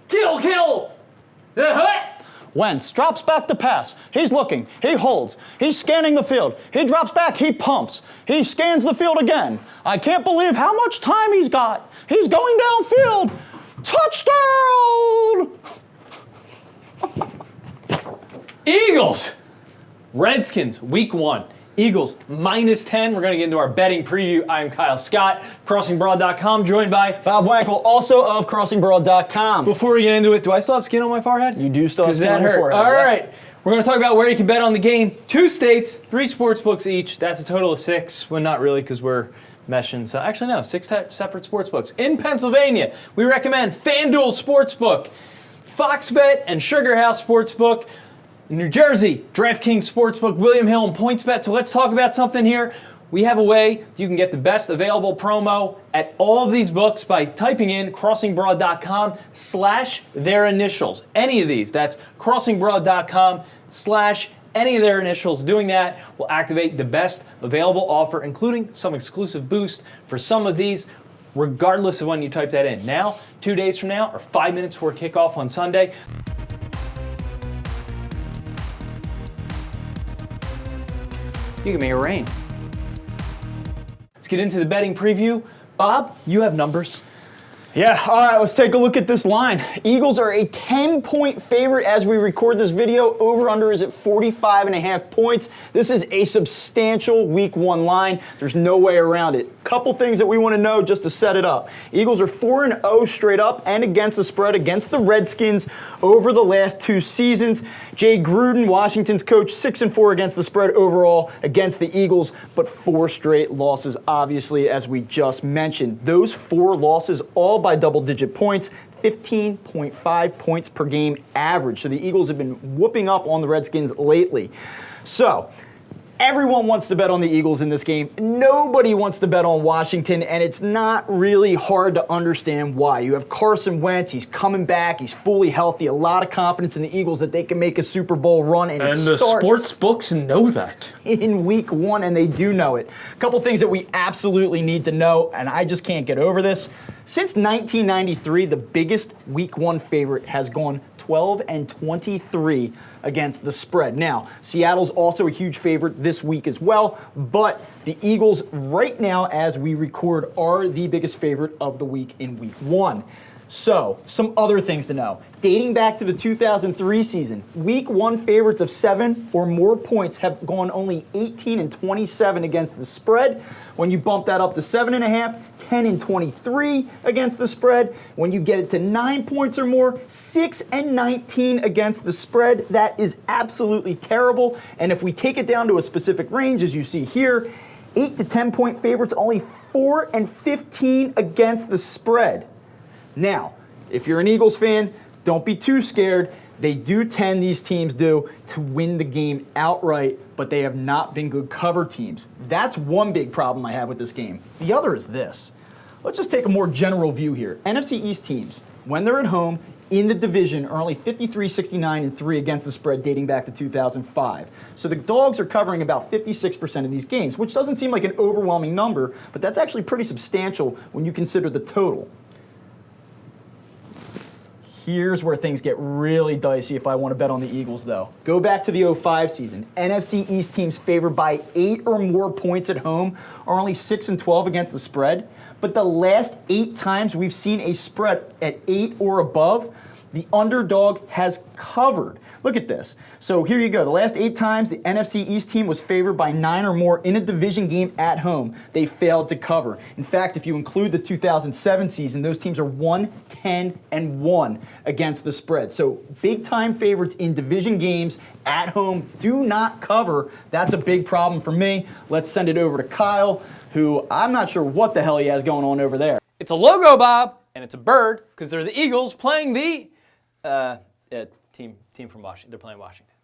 Kill! Wentz drops back to pass. He's looking. He holds. He's scanning the field. He drops back. He pumps. He scans the field again. I can't believe how much time he's got. He's going downfield. Touchdown! Eagles! Redskins, week 1. Eagles, -10. We're going to get into our betting preview. I'm Kyle Scott, crossingbroad.com, joined by Bob Wankel, also of crossingbroad.com. Before we get into it, do I still have skin on my forehead? You do still have skin on your forehead. All right. We're going to talk about where you can bet on the game. 2 states, 3 sports books each. That's a total of 6. Well, not really, because we're meshing. So actually, no, 6 separate sports books. In Pennsylvania, we recommend FanDuel Sportsbook, Fox Bet, and Sugar House Sportsbook. In New Jersey, DraftKings Sportsbook, William Hill, and PointsBet. So let's talk about something here. We have a way you can get the best available promo at all of these books by typing in crossingbroad.com/their initials. Any of these. That's crossingbroad.com/any of their initials. Doing that will activate the best available offer, including some exclusive boost for some of these, regardless of when you type that in. Now, 2 days from now, or 5 minutes before kickoff on Sunday, you can make it rain. Let's get into the betting preview. Bob, you have numbers. Yeah, all right, let's take a look at this line. Eagles are a 10-point favorite as we record this video. Over-under is at 45.5 points. This is a substantial week 1 line. There's no way around it. Couple things that we want to know just to set it up. Eagles are 4-0 straight up and against the spread against the Redskins over the last 2 seasons. Jay Gruden, Washington's coach, 6-4 against the spread overall against the Eagles, but 4 straight losses, obviously, as we just mentioned. Those 4 losses all by double-digit points, 15.5 points per game average. So the Eagles have been whooping up on the Redskins lately. So everyone wants to bet on the Eagles in this game. Nobody wants to bet on Washington, and it's not really hard to understand why. You have Carson Wentz. He's coming back. He's fully healthy. A lot of confidence in the Eagles that they can make a Super Bowl run, and the sports books know that. In week 1, and they do know it. A couple things that we absolutely need to know, and I just can't get over this. Since 1993, the biggest week 1 favorite has gone 12-23 against the spread. Now, Seattle's also a huge favorite this week as well, but the Eagles right now, as we record, are the biggest favorite of the week in week 1. So, some other things to know. Dating back to the 2003 season, week 1 favorites of 7 or more points have gone only 18-27 against the spread. When you bump that up to 7.5, 10-23 against the spread. When you get it to 9 points or more, 6-19 against the spread. That is absolutely terrible. And if we take it down to a specific range, as you see here, 8 to 10 point favorites, only 4-15 against the spread. Now, if you're an Eagles fan, don't be too scared. They do tend, these teams do, to win the game outright, but they have not been good cover teams. That's one big problem I have with this game. The other is this. Let's just take a more general view here. NFC East teams, when they're at home in the division, are only 53-69-3 against the spread dating back to 2005. So the Dogs are covering about 56% of these games, which doesn't seem like an overwhelming number, but that's actually pretty substantial when you consider the total. Here's where things get really dicey if I want to bet on the Eagles, though. Go back to the 05 season. NFC East teams favored by 8 or more points at home are only 6-12 against the spread. But the last 8 times we've seen a spread at 8 or above, the underdog has covered. Look at this. So here you go. The last 8 times the NFC East team was favored by 9 or more in a division game at home, they failed to cover. In fact, if you include the 2007 season, those teams are 1-10-1 against the spread. So big-time favorites in division games at home do not cover. That's a big problem for me. Let's send it over to Kyle, who I'm not sure what the hell he has going on over there. It's a logo, Bob, and it's a bird, because they're the Eagles playing the team from Washington. They're playing Washington.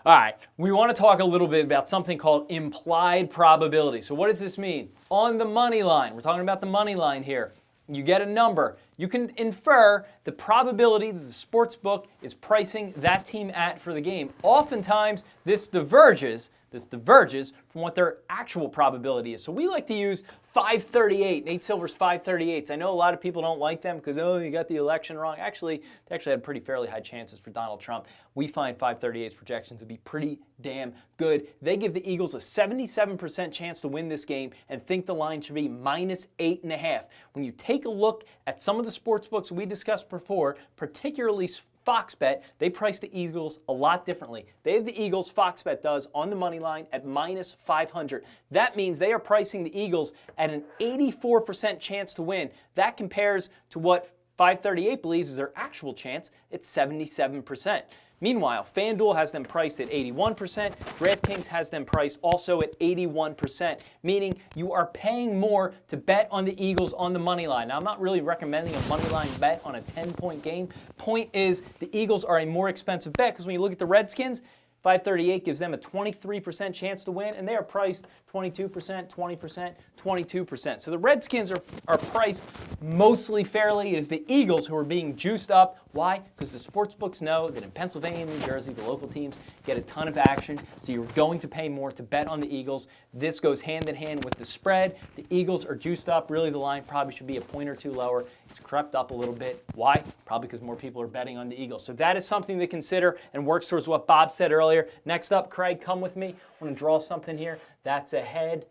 All right, we want to talk a little bit about something called implied probability. So what does this mean? On the money line, we're talking about the money line here. You get a number. You can infer the probability that the sports book is pricing that team at for the game. Oftentimes, this diverges from from what their actual probability is. So we like to use 538, Nate Silver's 538s. I know a lot of people don't like them because, oh, you got the election wrong. Actually, they actually had pretty fairly high chances for Donald Trump. We find 538's projections to be pretty damn good. They give the Eagles a 77% chance to win this game and think the line should be -8.5. When you take a look at some of the sports books we discussed before, particularly Fox Bet, they price the Eagles a lot differently. They have the Eagles, Fox Bet does, on the money line at -500. That means they are pricing the Eagles at an 84% chance to win. That compares to what 538 believes is their actual chance at 77%. Meanwhile, FanDuel has them priced at 81%. DraftKings has them priced also at 81%, meaning you are paying more to bet on the Eagles on the money line. Now, I'm not really recommending a money line bet on a 10-point game. Point is, the Eagles are a more expensive bet because when you look at the Redskins, 538 gives them a 23% chance to win, and they are priced 22%, 20%, 22%. So the Redskins are priced mostly fairly. It is the Eagles who are being juiced up. Why? Because the sports books know that in Pennsylvania and New Jersey, the local teams get a ton of action, so you're going to pay more to bet on the Eagles. This goes hand in hand with the spread. The Eagles are juiced up. Really, the line probably should be a point or two lower. It's crept up a little bit. Why? Probably because more people are betting on the Eagles. So that is something to consider and works towards what Bob said earlier. Next up, Craig, come with me. I want to draw something here. That's a head.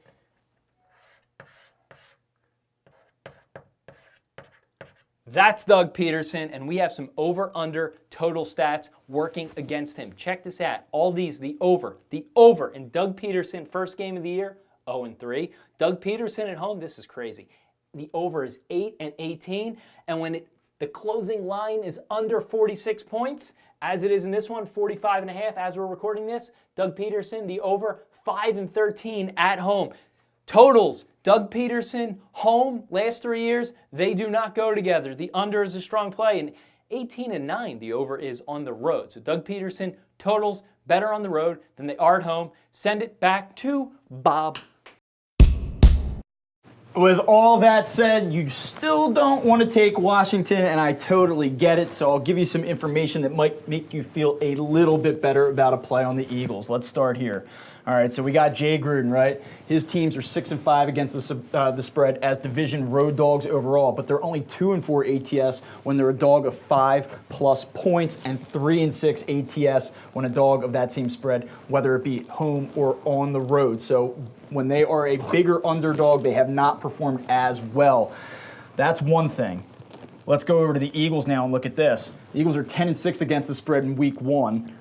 That's Doug Peterson, and we have some over-under total stats working against him. Check this out. All these, the over in Doug Peterson, first game of the year, 0-3. Doug Peterson at home, this is crazy. The over is 8-18, and when the closing line is under 46 points, as it is in this one, 45.5 as we're recording this, Doug Peterson, the over, 5-13 at home. Totals, Doug Peterson, home, last 3 years, they do not go together. The under is a strong play, and 18-9, the over is on the road. So Doug Peterson, totals, better on the road than they are at home. Send it back to Bob. With all that said, you still don't want to take Washington, and I totally get it, so I'll give you some information that might make you feel a little bit better about a play on the Eagles. Let's start here. All right, so we got Jay Gruden, right? His teams are 6-5 against the spread as division road dogs overall, but they're only 2-4 ATS when they're a dog of 5+ points, and 3-6 ATS when a dog of that same spread, whether it be home or on the road. So when they are a bigger underdog, they have not performed as well. That's one thing. Let's go over to the Eagles now and look at this. The Eagles are 10-6 against the spread in week 1.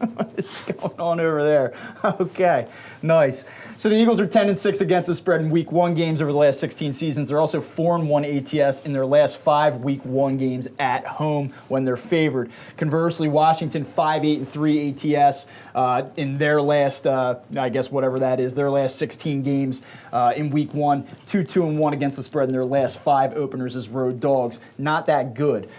What is going on over there? Okay, nice. So the Eagles are 10-6 against the spread in week 1 games over the last 16 seasons. They're also 4-1 ATS in their last 5 week 1 games at home when they're favored. Conversely, Washington 5-8-3 ATS in their last, I guess whatever that is, their last 16 games in week 1. 2-2-1 against the spread in their last 5 openers as road dogs. Not that good.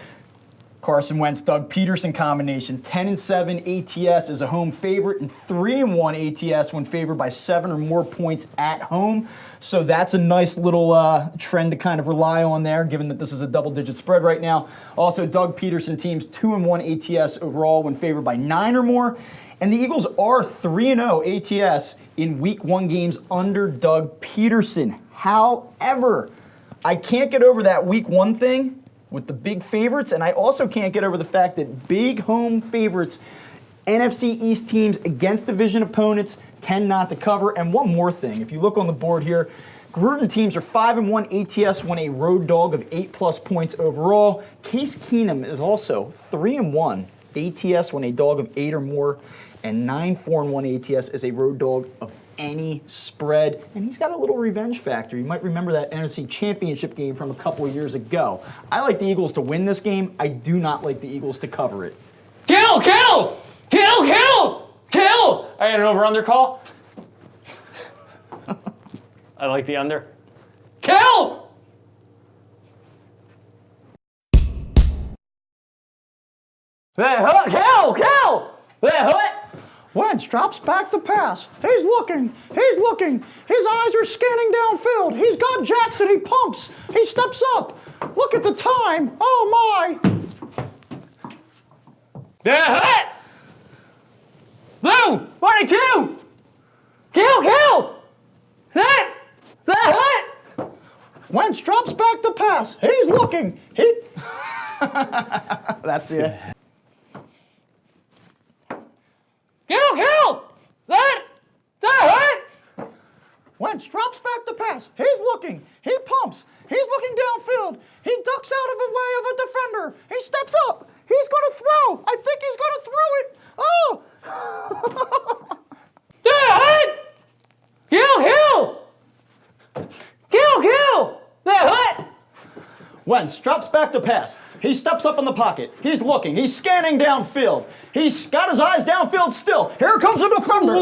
Carson Wentz, Doug Peterson combination, 10-7 ATS is a home favorite, and 3-1 ATS when favored by 7 or more points at home. So that's a nice little trend to kind of rely on there, given that this is a double-digit spread right now. Also, Doug Peterson teams 2-1 ATS overall when favored by 9 or more. And the Eagles are 3-0 ATS in week 1 games under Doug Peterson. However, I can't get over that week 1 thing with the big favorites, and I also can't get over the fact that big home favorites, NFC East teams against division opponents, tend not to cover. And one more thing, if you look on the board here, Gruden teams are 5-1 ATS when a road dog of 8+ points overall. Case Keenum is also 3-1 ATS when a dog of 8 or more, and 9-4-1 ATS is a road dog of any spread, and he's got a little revenge factor. You might remember that NFC Championship game from a couple of years ago. I like the Eagles to win this game. I do not like the Eagles to cover it. Kill! Kill! Kill! Kill! Kill! I got an over-under call. I like the under. Kill! Kill! Kill! Wentz drops back to pass. He's looking. His eyes are scanning downfield. He's got Jackson. He pumps. He steps up. Look at the time. Oh, my. Blue, 42. Kill! That what? Wentz drops back to pass. He's looking. That's it. Kill! That what? Wentz drops back to pass. He's looking. He pumps. He's looking downfield. He ducks out of the way of a defender. He steps up. He's going to throw. I think he's going to throw it. Oh! What? Kill! That what? Wentz drops back to pass. He steps up in the pocket. He's looking. He's scanning downfield. He's got his eyes downfield still. Here comes a defender.